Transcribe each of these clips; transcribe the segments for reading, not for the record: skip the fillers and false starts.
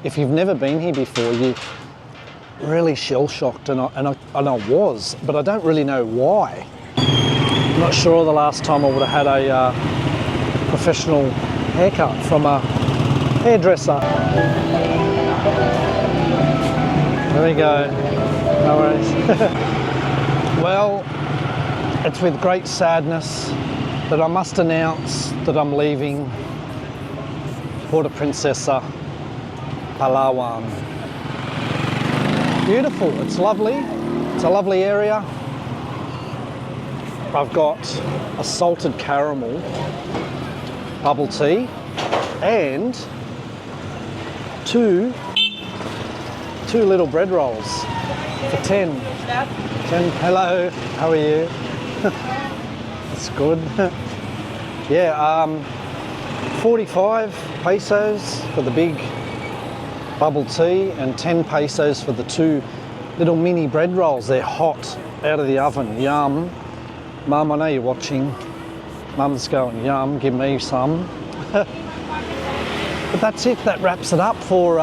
If you've never been here before, you're really shell-shocked, and I was, but I don't really know why. I'm not sure the last time I would have had a professional haircut from a hairdresser. There we go, no worries. Well, it's with great sadness that I must announce that I'm leaving Puerto Princesa, Palawan. Beautiful, it's lovely. It's a lovely area. I've got a salted caramel bubble tea and two little bread rolls for 10. Hello, how are you? That's good. Yeah, 45 pesos for the big bubble tea and 10 pesos for the two little mini bread rolls. They're hot out of the oven. Yum. Mum, I know you're watching. Mum's going, yum, give me some. But that's it, that wraps it up for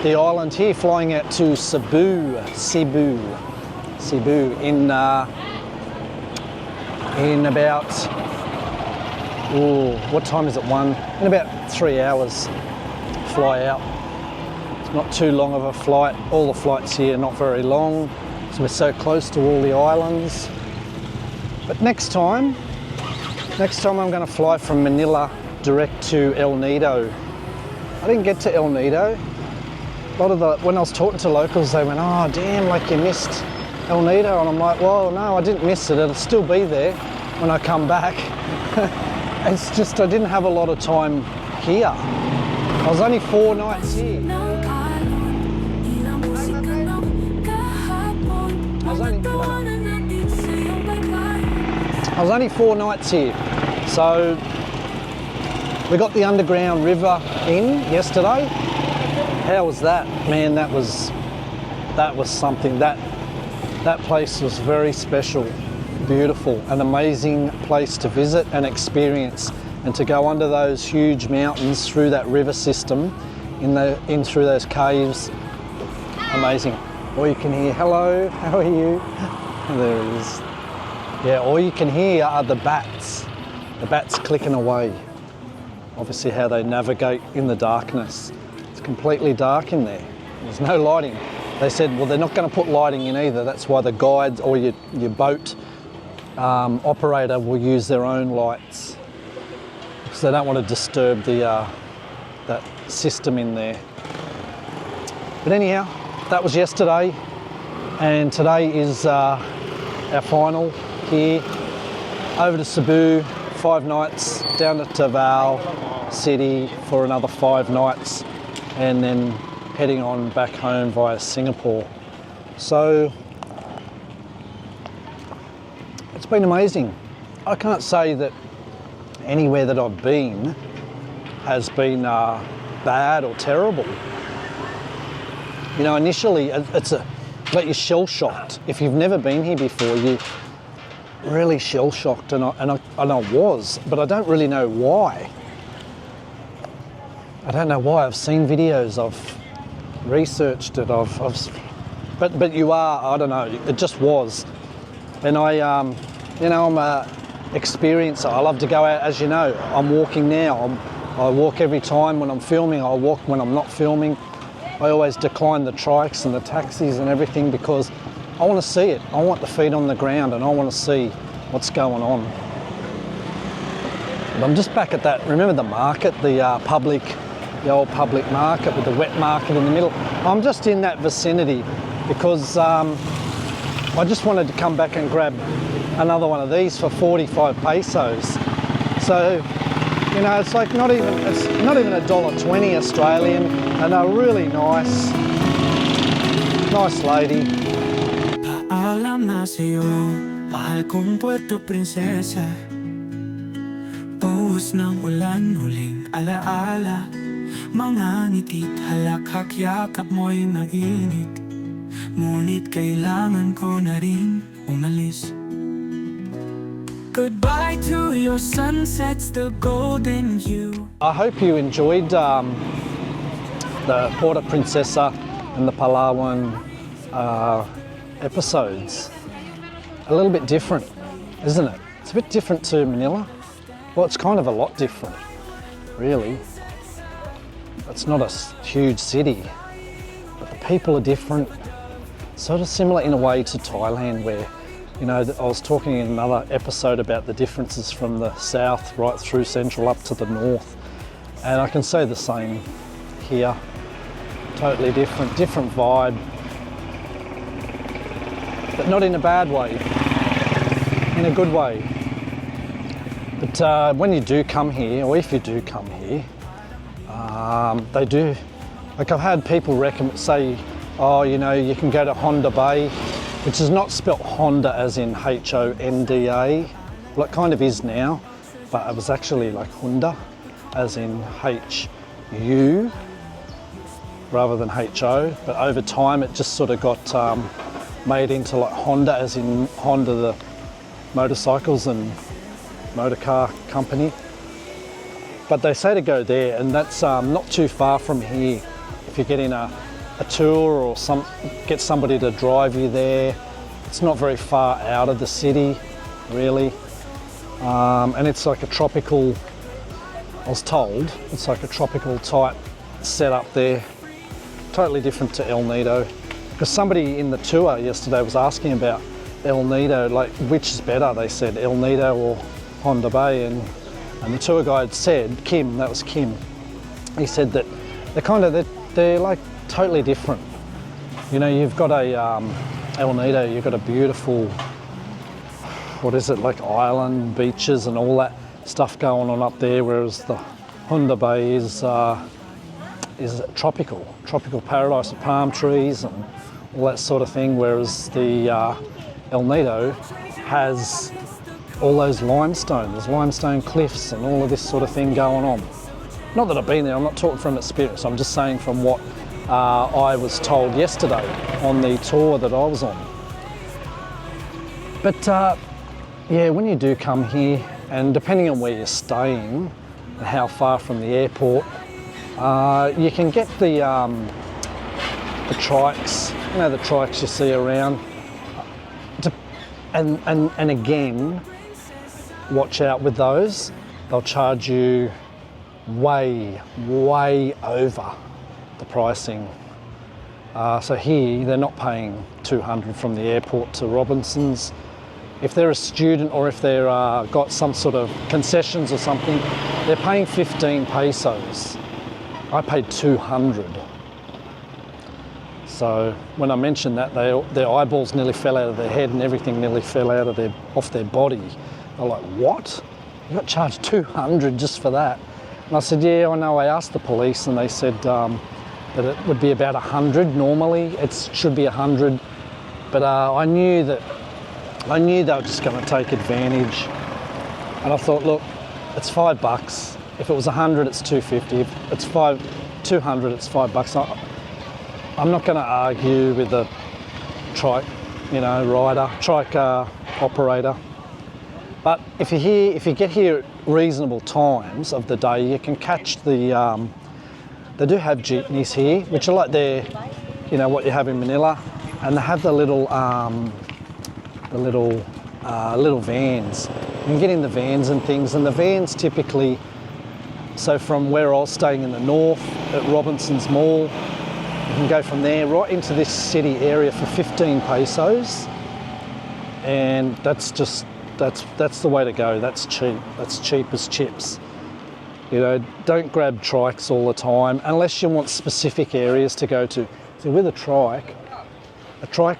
the island here, flying out to Cebu in about, what time is it, 1? In about 3 hours, fly out. It's not too long of a flight. All the flights here are not very long, so we're so close to all the islands. But next time I'm going to fly from Manila direct to El Nido. I didn't get to El Nido. When I was talking to locals, they went, oh damn, like you missed El Nido. And I'm like, well, no, I didn't miss it. It'll still be there when I come back. It's just I didn't have a lot of time here. I was only 4 nights here. I was only 4 nights here. So we got the underground river in yesterday. How was that? Man, that was something. That place was very special, beautiful, an amazing place to visit and experience, and to go under those huge mountains through that river system, in through those caves. Amazing. All you can hear, hello, how are you? There he is. Yeah, all you can hear are the bats clicking away. Obviously how they navigate in the darkness. It's completely dark in there. There's no lighting. They said, well, they're not going to put lighting in either. That's why the guides or your boat operator will use their own lights. Because they don't want to disturb that system in there. But anyhow, that was yesterday. And today is our final here. Over to Cebu, 5 nights, down to Cebu City for another 5 nights, and then heading on back home via Singapore. So it's been amazing. I can't say that anywhere that I've been has been bad or terrible. You know, initially like you're shell-shocked. If you've never been here before, you're really shell-shocked, and I was, but I don't really know why. I don't know why. I've seen videos, I've researched it, but you are, I don't know, it just was. And you know, I'm a experiencer. I love to go out, as you know. I'm walking now. I walk every time when I'm filming. I walk when I'm not filming. I always decline the trikes and the taxis and everything because I want to see it. I want the feet on the ground and I want to see what's going on. But I'm just back at that, remember the market, the old public market with the wet market in the middle? I'm just in that vicinity because I just wanted to come back and grab another one of these for 45 pesos. So, you know, it's like not even $1.20 Australian, and a really nice lady. Paalam na sa'yo, mahal kong Puerto Princesa. Buhos ng ulan, huling alaala. Mga ngiti't halakhak, yakap mo'y mainit. Ngunit kailangan ko na rin umalis. Goodbye to your sunsets, the golden hue. I hope you enjoyed the Puerto Princesa and the Palawan episodes. A little bit different, isn't it? It's a bit different to Manila. Well, it's kind of a lot different, really. It's not a huge city, but the people are different. Sort of similar in a way to Thailand, where, you know, I was talking in another episode about the differences from the south right through central up to the north. And I can say the same here. Totally different vibe. But not in a bad way, in a good way. But when you do come here, or if you do come here, they do, like I've had people say, oh, you know, you can go to Honda Bay, which is not spelt Honda as in Honda. Well, it kind of is now, but it was actually like Honda as in HU rather than HO. But over time it just sort of got made into like Honda as in Honda, the motorcycles and motor car company. But they say to go there, and that's not too far from here. If you're getting a tour or get somebody to drive you there, it's not very far out of the city, really. And it's like a tropical, I was told, it's like a tropical type setup there. Totally different to El Nido. Because somebody in the tour yesterday was asking about El Nido, like which is better, they said, El Nido or Honda Bay, and the tour guide said, Kim, that was Kim, he said that they're like totally different. You know, you've got a El Nido, you've got a beautiful, what is it, like island, beaches and all that stuff going on up there, whereas the Honda Bay is tropical paradise of palm trees and all that sort of thing, whereas the El Nido has all those limestone cliffs and all of this sort of thing going on. Not that I've been there, I'm not talking from experience, I'm just saying from what I was told yesterday on the tour that I was on. But yeah, when you do come here, and depending on where you're staying and how far from the airport, you can get the trikes, you know, the trikes you see around. And again, watch out with those. They'll charge you way over the pricing. So here, they're not paying $200 from the airport to Robinson's. If they're a student or if they're got some sort of concessions or something, they're paying 15 pesos. I paid 200. So when I mentioned that, their eyeballs nearly fell out of their head and everything nearly fell out of off their body. They're like, what? You got charged 200 just for that? And I said, yeah, I know. I asked the police and they said that it would be about 100 normally. It should be 100. But I knew they were just going to take advantage. And I thought, look, it's $5. If it was 100, it's 250. If it's 200, it's $5. I'm not going to argue with the trike, operator. But if you get here at reasonable times of the day, you can catch the. They do have jeepneys here, which are like what you have in Manila, and they have the little vans. You can get in the vans and things, and the vans typically. So from where I was staying in the north at Robinson's Mall, you can go from there right into this city area for 15 pesos, and that's the way to go. That's cheap. That's cheap as chips. You know, don't grab trikes all the time unless you want specific areas to go to. So with a trike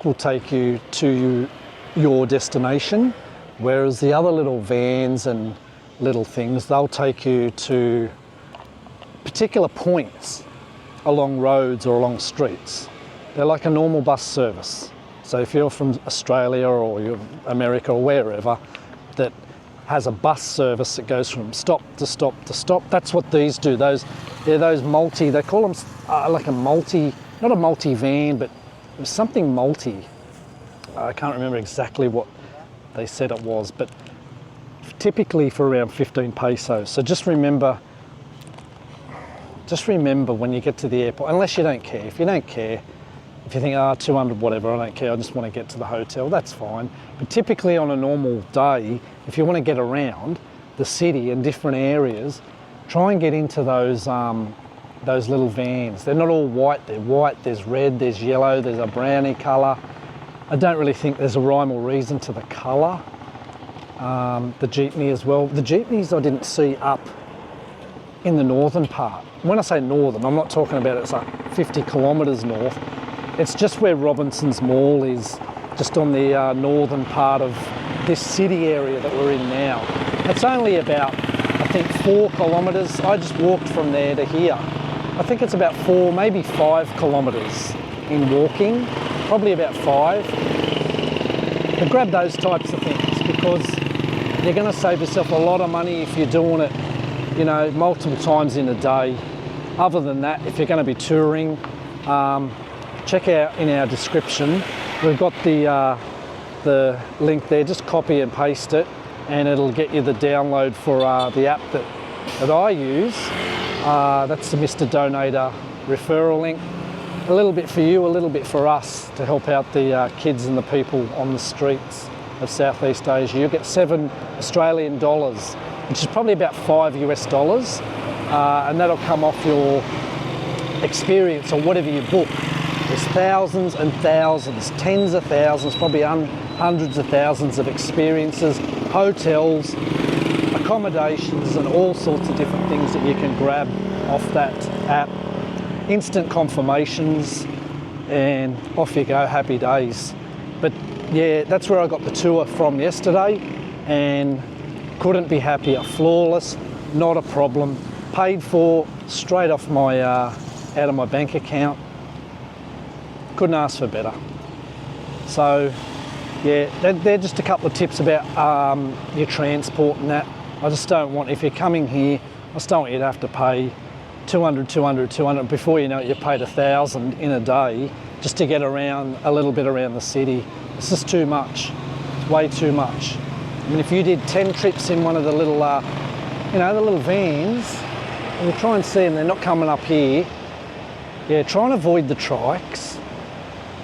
will take you to your destination, whereas the other little vans and little things, they'll take you to particular points along roads or along streets. They're like a normal bus service. So if you're from Australia or you're America or wherever that has a bus service that goes from stop to stop to stop, that's what these do. They call them like a multi, not a multi-van, but it was something multi. I can't remember exactly what they said it was, but typically for around 15 pesos. So just remember, just remember when you get to the airport, unless you don't care. If you don't care, if you think, 200, whatever, I don't care, I just want to get to the hotel, that's fine. But typically on a normal day, if you want to get around the city and different areas, try and get into those little vans. They're not all white, they're white, there's red, there's yellow, there's a brownie colour. I don't really think there's a rhyme or reason to the colour. The jeepney as well. The jeepneys I didn't see up in the northern part. When I say northern, I'm not talking about it's like 50 kilometres north. It's just where Robinson's Mall is, just on the northern part of this city area that we're in now. It's only about, I think, 4 kilometres. I just walked from there to here. I think it's about 4, maybe 5 kilometres in walking, probably about 5. But grab those types of things because you're going to save yourself a lot of money if you're doing it, you know, multiple times in a day. Other than that, if you're going to be touring, check out in our description. We've got the link there. Just copy and paste it, and it'll get you the download for the app that I use. That's the Mr. Donator referral link. A little bit for you, a little bit for us to help out the kids and the people on the streets of Southeast Asia. You'll get 7 Australian dollars, which is probably about $5 US, and that'll come off your experience or whatever you book. There's thousands and thousands, tens of thousands, probably hundreds of thousands of experiences, hotels, accommodations, and all sorts of different things that you can grab off that app. Instant confirmations, and off you go, happy days. But yeah, that's where I got the tour from yesterday, and couldn't be happier. Flawless, not a problem. Paid for straight off my out of my bank account. Couldn't ask for better. So yeah, they're just a couple of tips about your transport and that. I just don't want, if you're coming here, I just don't want you to have to pay 200 before you know it, you paid 1,000 in a day just to get around a little bit around the city. It's just too much. It's way too much. I mean, if you did 10 trips in one of the little you know, the little vans, and you try and see them, they're not coming up here. Yeah, try and avoid the trikes.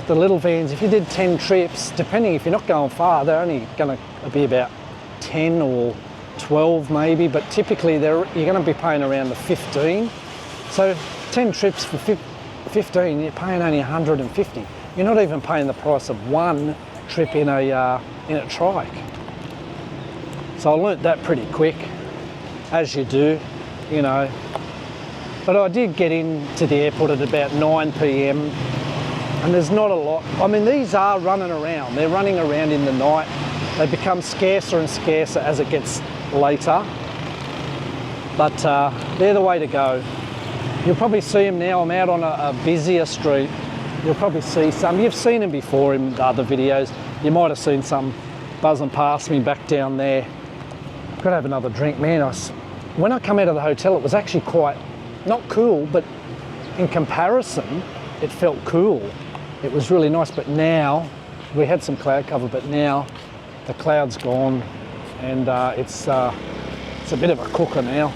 The little vans, if you did 10 trips, depending if you're not going far, they're only going to be about 10 or 12 maybe, but typically you're going to be paying around the 15. So 10 trips for 15, you're paying only 150. You're not even paying the price of one trip in a trike. So I learnt that pretty quick, as you do, you know. But I did get into the airport at about 9 p.m. and there's not a lot. I mean, these are running around. They're running around in the night. They become scarcer and scarcer as it gets later. But they're the way to go. You'll probably see them now. I'm out on a busier street. You'll probably see some. You've seen them before in the other videos. You might have seen some buzzing past me back down there. Got to have another drink, man. When I come out of the hotel, it was actually quite, not cool, but in comparison, it felt cool. It was really nice, but now, we had some cloud cover, but now the cloud's gone, and it's a bit of a cooker now.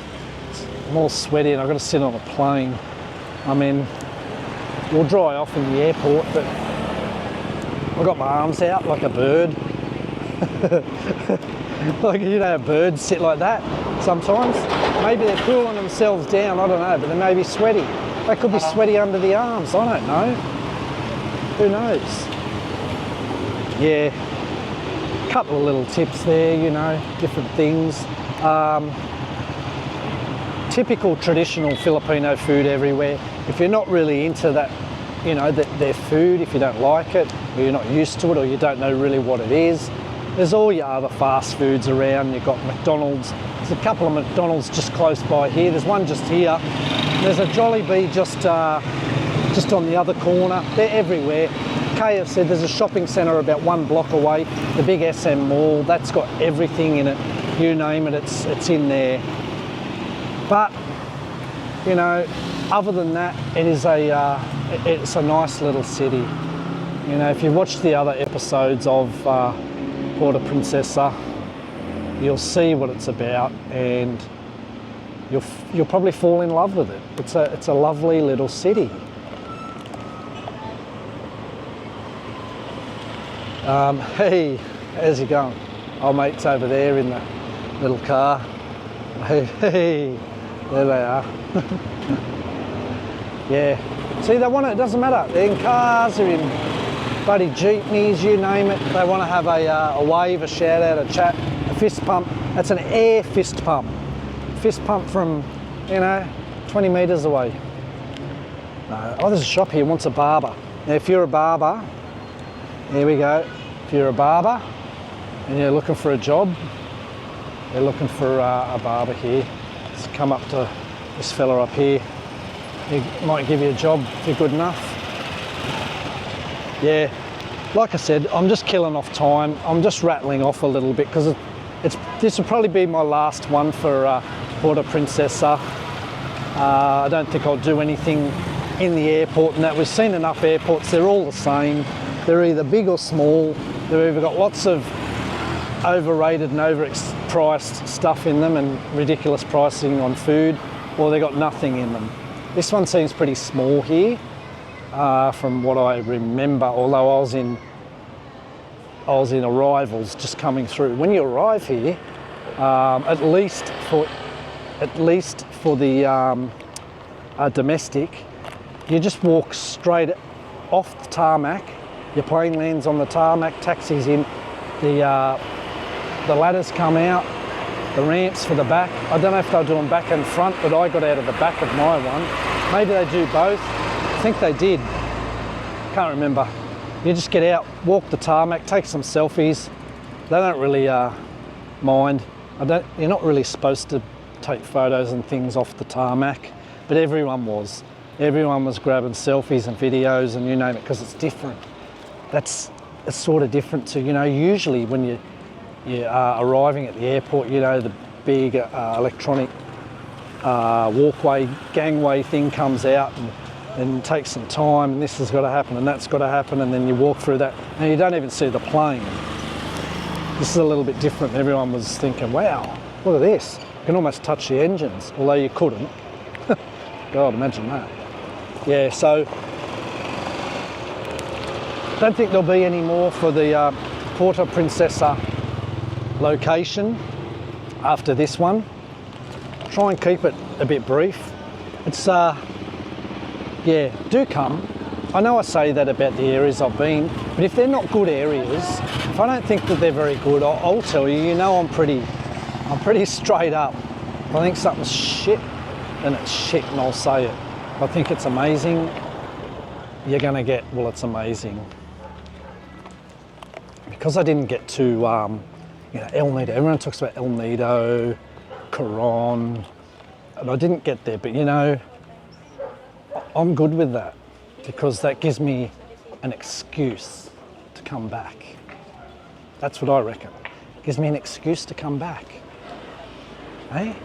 I'm all sweaty and I've got to sit on a plane. I mean, we'll dry off in the airport, but I've got my arms out like a bird. Like, you know, birds sit like that sometimes. Maybe they're cooling themselves down, I don't know, but they may be sweaty. They could be sweaty under the arms, I don't know. Who knows? Yeah, a couple of little tips there, you know, different things. Typical traditional Filipino food everywhere. If you're not really into that, you know, their food, if you don't like it, or you're not used to it, or you don't know really what it is, there's all your other fast foods around. You've got McDonald's. There's a couple of McDonald's just close by here. There's one just here. There's a Jollibee just on the other corner. They're everywhere. KFC, there's a shopping centre about 1 block away. The big SM Mall, that's got everything in it. You name it, it's in there. But, you know, other than that, it's a nice little city. You know, if you watch the other episodes of Puerto Princesa, you'll see what it's about, and you'll probably fall in love with it. It's a lovely little city. Hey, how's he going? Our mate's over there in the little car. Hey, there they are. Yeah. See, they want it. It doesn't matter. They're in cars. They're in bloody jeepneys. You name it. They want to have a wave, a shout out, a chat, a fist pump. That's an air fist pump. Fist pump from, 20 metres away. No. Oh, there's a shop here. Wants a barber. Now, if you're a barber, here we go. If you're a barber and you're looking for a job, they're looking for a barber here. Just come up to this fella up here. He might give you a job if you're good enough. Yeah, like I said, I'm just killing off time. I'm just rattling off a little bit because this will probably be my last one for Puerto Princesa. I don't think I'll do anything in the airport and that. We've seen enough airports, they're all the same. They're either big or small. They've either got lots of overrated and overpriced stuff in them and ridiculous pricing on food, or they've got nothing in them. This one seems pretty small here, from what I remember, although I was in arrivals just coming through. When you arrive here, at least for the domestic, you just walk straight off the tarmac. Your plane lands on the tarmac, taxis in, the ladders come out, the ramps for the back. I don't know if they're doing back and front, but I got out of the back of my one. Maybe they do both. I think they did. Can't remember. You just get out, walk the tarmac, take some selfies. They don't really mind. You're not really supposed to take photos and things off the tarmac, but everyone was. Everyone was grabbing selfies and videos and you name it, because it's different. It's sort of different to, usually when you are arriving at the airport, the big electronic walkway, gangway thing comes out and takes some time, and this has got to happen and that's got to happen, and then you walk through that and you don't even see the plane. This is a little bit different. Everyone was thinking, wow, look at this. You can almost touch the engines, although you couldn't. God, imagine that. Yeah, so don't think there'll be any more for the Puerto Princesa location after this one. Try and keep it a bit brief. It's, yeah, do come. I know I say that about the areas I've been, but if they're not good areas, if I don't think that they're very good, I'll tell you. I'm pretty straight up. If I think something's shit, then it's shit, and I'll say it. If I think it's amazing, you're gonna get, well, it's amazing. Because I didn't get to, El Nido. Everyone talks about El Nido, Coron, and I didn't get there. But I'm good with that because that gives me an excuse to come back. That's what I reckon. It gives me an excuse to come back. Hey?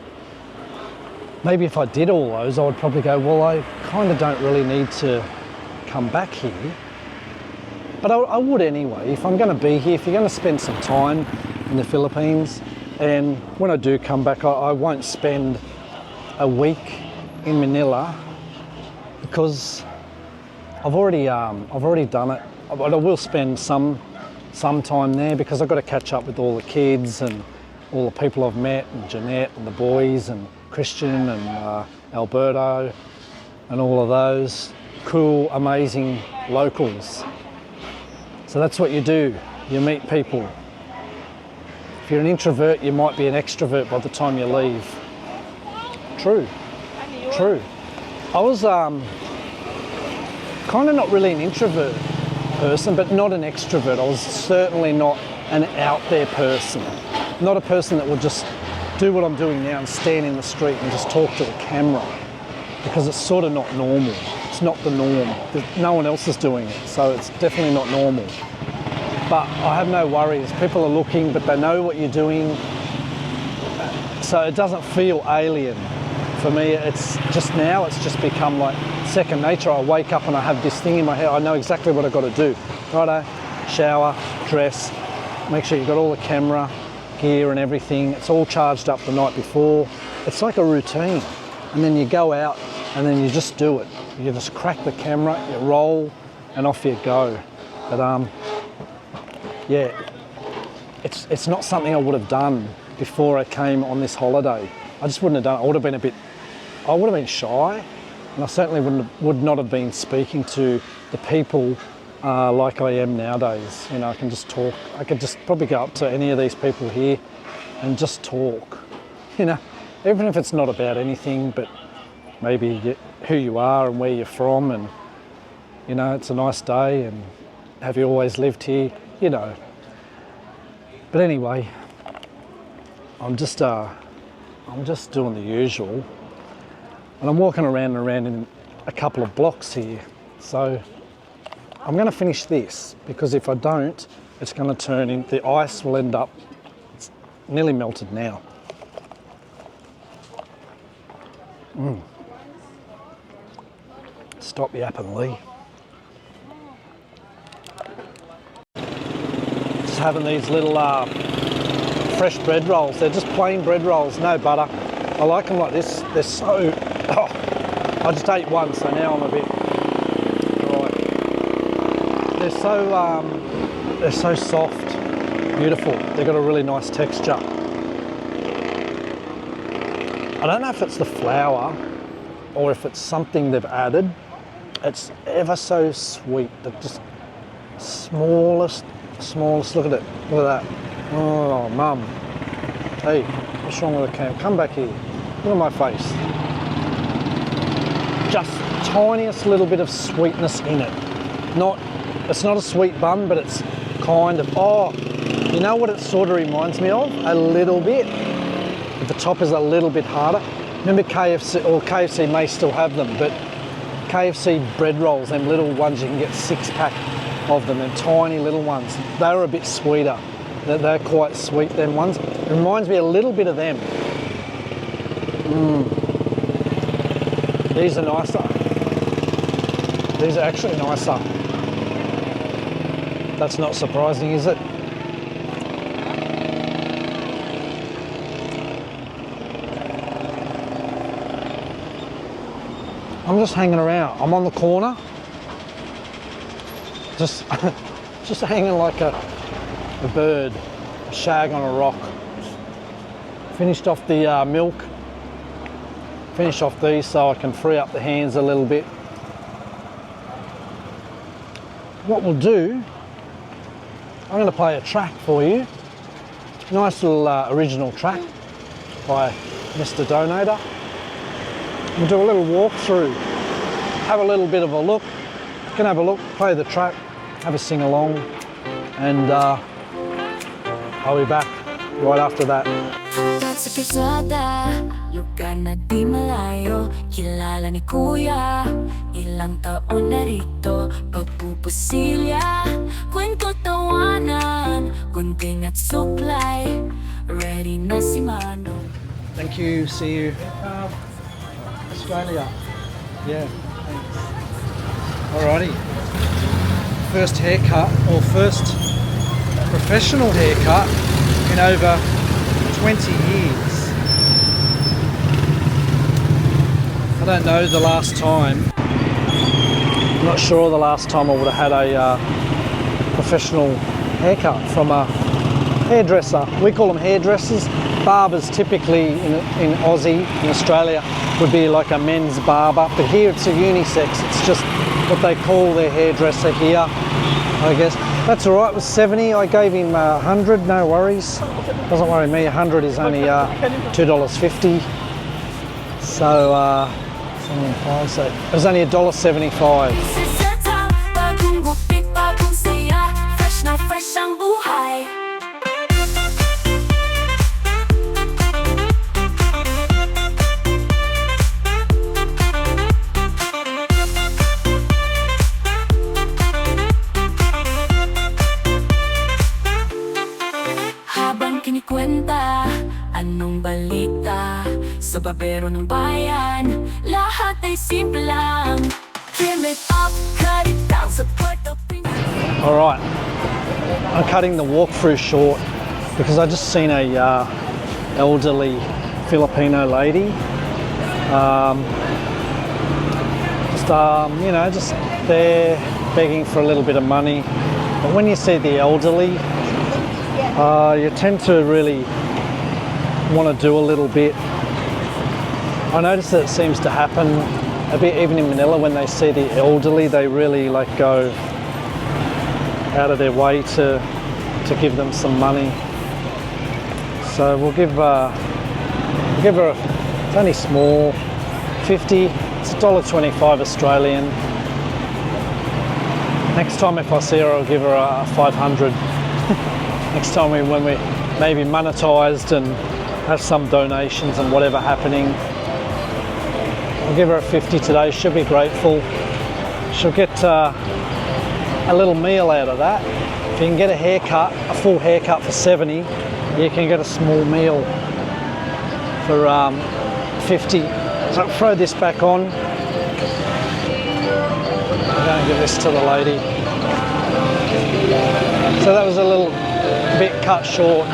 Maybe if I did all those, I would probably go, well, I kind of don't really need to come back here. But I would anyway. If I'm going to be here, if you're going to spend some time in the Philippines, and when I do come back, I won't spend a week in Manila because I've already done it. But I will spend some time there because I've got to catch up with all the kids and all the people I've met, and Jeanette and the boys and Christian and Alberto and all of those cool, amazing locals. So that's what you do, you meet people. If you're an introvert, you might be an extrovert by the time you leave. True. I was kind of not really an introvert person, but not an extrovert. I was certainly not an out there person. Not a person that would just do what I'm doing now and stand in the street and just talk to the camera, because it's sort of not normal. It's not the norm. No one else is doing it, so it's definitely not normal. But I have no worries. People are looking, but they know what you're doing, so it doesn't feel alien. For me, it's just become like second nature. I wake up and I have this thing in my head. I know exactly what I've got to do. Righto, shower, dress, make sure you've got all the camera gear and everything. It's all charged up the night before. it's like a routine. And then you go out and then you just do it. You just crack the camera, you roll, and off you go. But yeah, it's not something I would have done before I came on this holiday. I just wouldn't have done it. I would have been shy, and I certainly would not have been speaking to the people like I am nowadays. You know, I can just talk. I could just probably go up to any of these people here and just talk. You know, even if it's not about anything, but maybe who you are and where you're from, and you know, it's a nice day, and have you always lived here? You know. But anyway, I'm just doing the usual, and I'm walking around and around in a couple of blocks here. So I'm going to finish this, because if I don't, it's going to turn in. The ice will end up. It's nearly melted now. Stop yapping, Lee. Just having these little fresh bread rolls. They're just plain bread rolls, no butter. I like them like this. They're so... Oh, I just ate one, so now I'm a bit dry. They're so soft, beautiful. They've got a really nice texture. I don't know if it's the flour or if it's something they've added. It's ever so sweet. The just smallest. Look at it. Look at that. Oh, mum. Hey, what's wrong with the camera? Come back here. Look at my face. Just tiniest little bit of sweetness in it. It's not a sweet bun, but it's kind of, oh, you know what it sort of reminds me of? A little bit. The top is a little bit harder. Remember KFC, or KFC may still have them, but KFC bread rolls, them little ones, you can get 6-pack of them, and tiny little ones. They're a bit sweeter. They're quite sweet, them ones. It reminds me a little bit of them. These are nicer. These are actually nicer. That's not surprising, is it? I'm just hanging around. I'm on the corner. Just hanging like a bird, a shag on a rock. Finished off the milk. Finish off these so I can free up the hands a little bit. What we'll do, I'm going to play a track for you. Nice little original track by Mr. Donator. We'll do a little walk through, have a little bit of a look. You can have a look, play the track, have a sing along, and I'll be back right after that. Sa kalsada, lugar na di malayo, kilala ni Kuya, ilang taon na rito, pagpupusilya, kwento tawanan, gunting at suklay, ready na si Mano. Thank you, see you. Australia. Yeah, thanks. Alrighty. First haircut, or first professional haircut in over 20 years. I don't know the last time. I'm not sure the last time I would have had a professional haircut from a hairdresser. We call them hairdressers. Barbers typically in Aussie, in Australia, would be like a men's barber, but here it's a unisex. It's just what they call their hairdresser here, I guess. That's all right, it was 70. I gave him 100, no worries. Doesn't worry me, 100 is only $2.50. So, it was only $1.75. Bagong gupit, bagong saya, fresh na fresh ang buhay. Kinikwenta, anong balita sa babero ng bayan, lahat ay simple lang. Trim it up, cut it down sa Puerto Princesa. Alright, I'm cutting the walkthrough short because I just seen a elderly Filipino lady. You know, just there begging for a little bit of money. But when you see the elderly, you tend to really want to do a little bit. I notice that it seems to happen a bit even in Manila. When they see the elderly, they really like go out of their way to give them some money. So we'll give her it's only small, 50. It's $1.25 Australian. Next time if I see her, I'll give her a 500. Next time when we maybe monetized and have some donations and whatever happening, I'll give her a 50 today. She'll be grateful. She'll get a little meal out of that. If you can get a haircut, a full haircut for 70, you can get a small meal for 50. So I'll throw this back on. I'm going to give this to the lady. So that was a little bit cut short.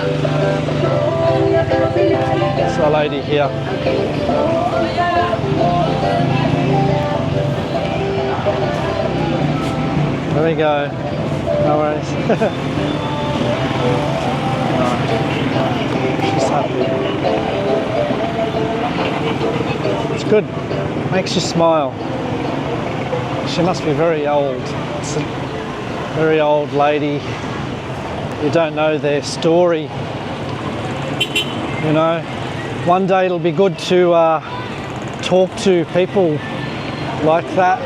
That's the lady here. There we go. No worries. She's happy. It's good. Makes you smile. She must be very old. It's a very old lady. You don't know their story. You know, one day it'll be good to talk to people like that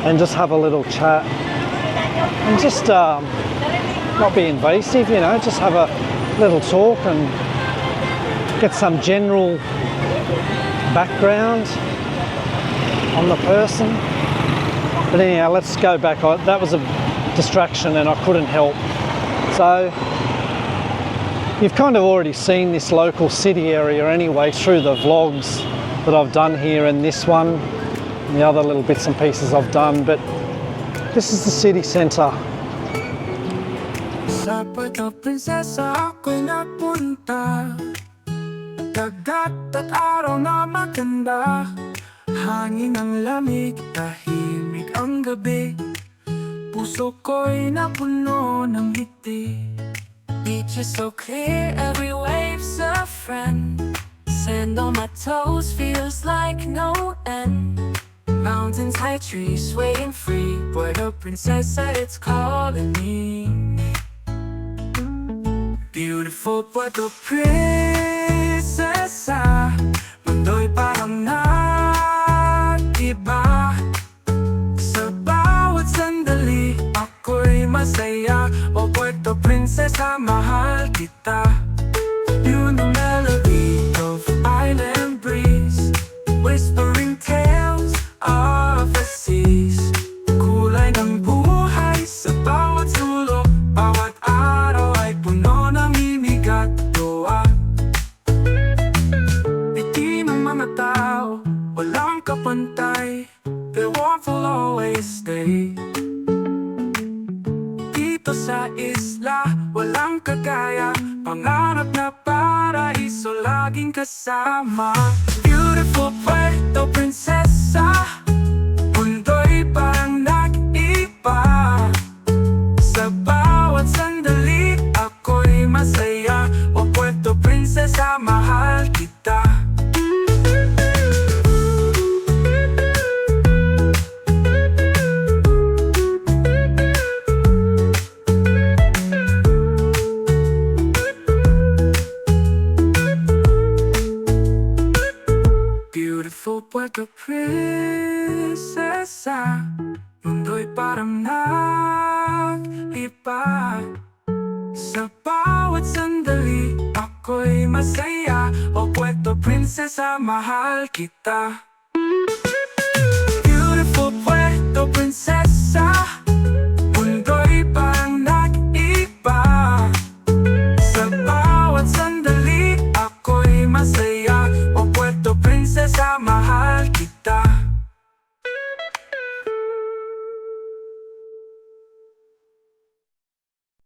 and just have a little chat and just not be invasive, you know, just have a little talk and get some general background on the person. But anyhow, let's go back. That was a distraction and I couldn't help. So you've kind of already seen this local city area anyway through the vlogs that I've done here and this one and the other little bits and pieces I've done, but this is the city centre. Sa Puerto Princesa ako'y napunta, dagat at araw na maganda, hangin ang lamig, tahimik ang gabi, puso ko'y napuno ng ngiti. Beach is so clear, every wave's a friend, sand on my toes feels like no end. Mountains, high trees, swaying free, Puerto Princesa, it's calling me. Beautiful Puerto Princesa, mundo'y parang nag-iba. Sa bawat sandali, ako'y masaya. O Puerto Princesa, mahal kita. You know melody of island breeze, whispering tales of the seas. Kulay ng buhay sa bawat sulok, bawat araw ay puno ng himig at tuwa. Biti ng mga tao, walang kapantay, their warmth will always stay. Dito sa isla, walang kagaya, pangarap na paraiso laging kasama. Beautiful Puerto Princesa, mundo'y parang nag-iba. Sa bawat sandali, ako'y masaya. O Puerto Princesa, mahal kita. Beautiful Puerto Princesa, mundo'y parang nag-iba. Sa bawat sandali, ako'y masaya. O Puerto Princesa, mahal kita. Beautiful